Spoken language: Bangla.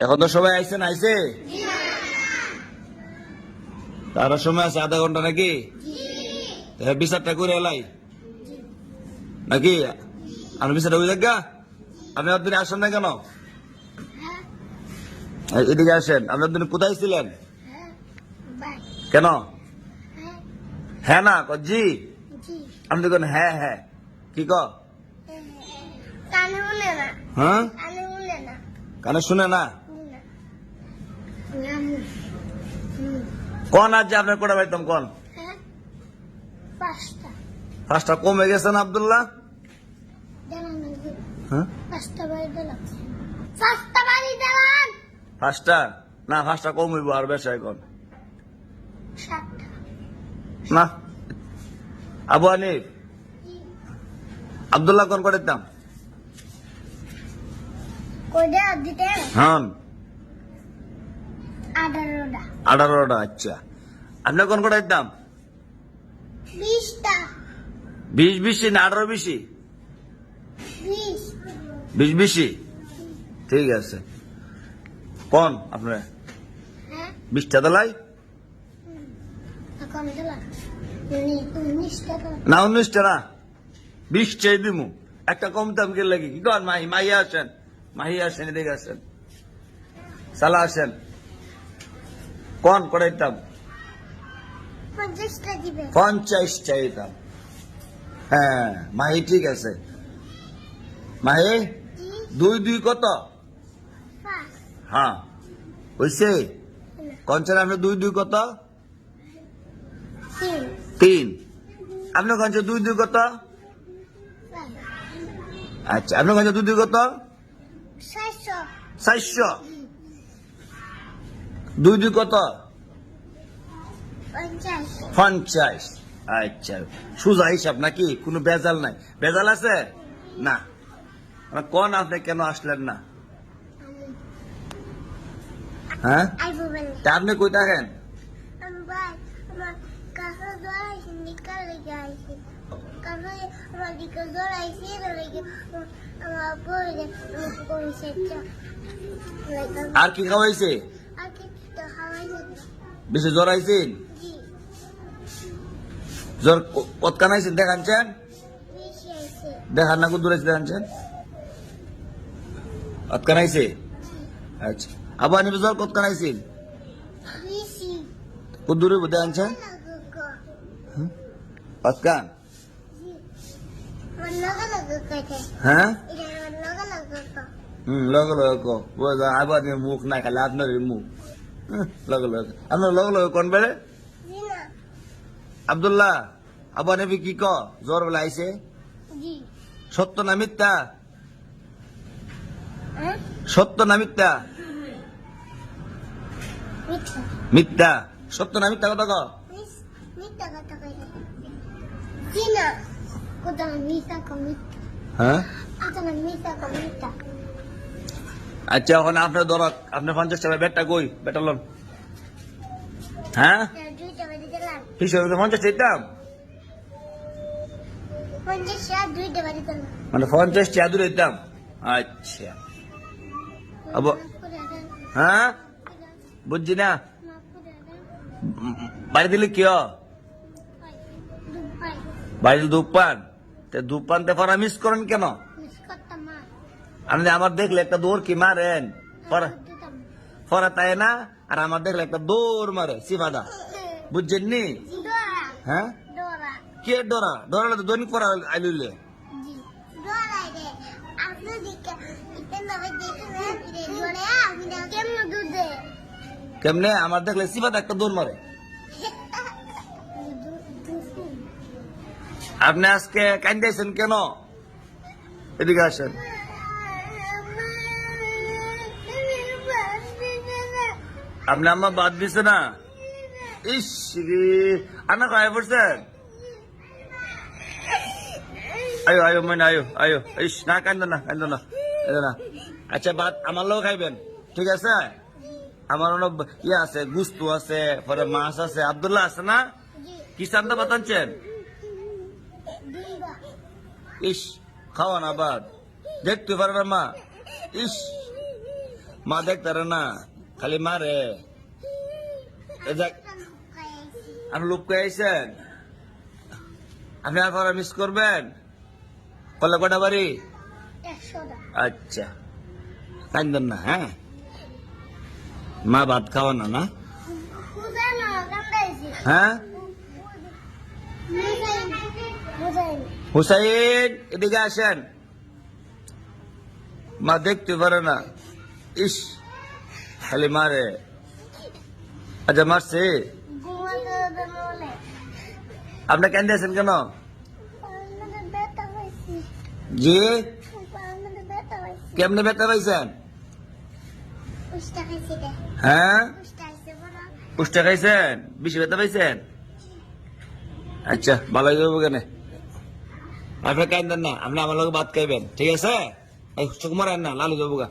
এখন তো সবাই আইসেন আইসে তারা সময় আছে আধা ঘন্টা নাকি বিচারটা করে এলাই নাকি আমি বিচারটা বুঝে গা আপনি আপনি আসেন না কেন এদিকে আসেন আপনি আপনি কোথায় ছিলেন কেন হ্যাঁ না জি আপনি কোন হ্যাঁ হ্যাঁ কি ক হ্যাঁ কানে শুনে না কোন আজ আপনার কোটা পাইতাম কোন পাঁচটা কমে গেছেন আব্দুল্লাহ পাঁচটা না পাঁচটা কম হইব আর বেশি এখন না আবু হানিফ আব্দুল্লাহ কোন করে দিতাম হ্যাঁ 18টা আচ্ছা আপনি কোন করে দিতাম 20 বেশি না 18 বেশি 20 বেশি ঠিক আছে কোন আপনার 20টা দিলাই না 19টা না 20 চাই দিমু একটা কম দাম কে লাগি কি কর মাহিয়া আসেন এদিকে আসেন সালা আসেন কোন করাইতাম 50 চাইতাম হ্যাঁ মাহি ঠিক আছে মাহি 2 কত হ্যাঁ হইছে কোন ছেলে আপনি 2 কত 3 আপনি কোন 2 কত আচ্ছা আপনি কোন 2 কত 400 2 কত 50 আচ্ছা সোজা হিসাব নাকি কোনো বেজাল নাই বেজাল আছে না কোন আপনি কেন আসলেন না হ্যাঁ তা আপনি কই থাকেন আর কি খাওয়াইছে বেশি জ্বর আইছেন জ্বর কতখান আইছেন দেখানছেন দেখান না দূরে দেখানছেন কতখান আইছে আচ্ছা আবার আমি জ্বর কতখান আইছেন দূরে দেখানছেন কতখান হ্যাঁ লগে লগে আবার মুখ না খালে আপনার মুখ লগে লগে আপনার লগে লগে কোন বেড়ে আব্দুল্লাহ আবার নেবি কি ক জ্বর বেলা আইছে সত্য না মিথ্যা সত্য না মিথ্যা মিথ্যা সত্য না মিথ্যা কথা ক হ্যাঁ আচ্ছা এখন আপনার ধর আপনি 50 টাকা বেটটা কই বেটা লোন হ্যাঁ হিসাবে 50 চাইতাম মানে 50 টাকা দূরে দিতাম আচ্ছা হ্যাঁ বুঝছি না বাড়ি দিলে কি বাড়ি ধূপপান ধূপপান পরা মিস করেন কেন আপনি আমার দেখলে একটা দৌড় কি মারেন পরা তাই না আর আমার দেখলে একটা দৌড় মারে সিফাদা বুঝছেন নি হ্যাঁ কে ডরা ডরা তো দৈনিক পড়া আইলে কেমনে আমার দেখলে সিফাদা একটা দৌড় মারে আপনি আজকে কান্দাইছেন কেন এদিকে আসেন আপনি আমার বাদ দিছে না ইস আনা খায় পড়ছেন আয়ো আয়ো মনে আয়ো ইস না কান্দ না আচ্ছা ভাত আমার লোক খাইবেন ঠিক আছে আমার অনেক ইয়ে আছে গুস্তু আছে পরে মাছ আছে আব্দুল্লাহ আছে না কি চান্দা ভাত আনছেন ইস খাওয়ান আবার দেখতে পারে না মা ইস মা দেখতারে না, খালি মারে। এ যাক, আপনি লুপকে আইছেন, আপনি আর পরে মিস করবেন। কলে কটা বাড়ি? আচ্ছা, কান্দেন না, হ্যাঁ। মা ভাত খাওয়া না না, হ্যাঁ। হুসাইন এদিকে আসেন, মা দেখতে পারে না, ইস খালি মারে। আচ্ছা মারছে, আপনি কেন্দে আছেন কেন? জি, কেমনে ব্যথা পাইছেন? হ্যাঁ, পুষ্টা খাইছেন, বেশি ব্যথা পাইছেন। আচ্ছা, ভালো হয়ে যাবো কেন, আপনি কান্দেন না, আপনি আমার লোক ভাত খাইবেন, ঠিক আছে? চোখ মারেন না, লালু যাবো গা।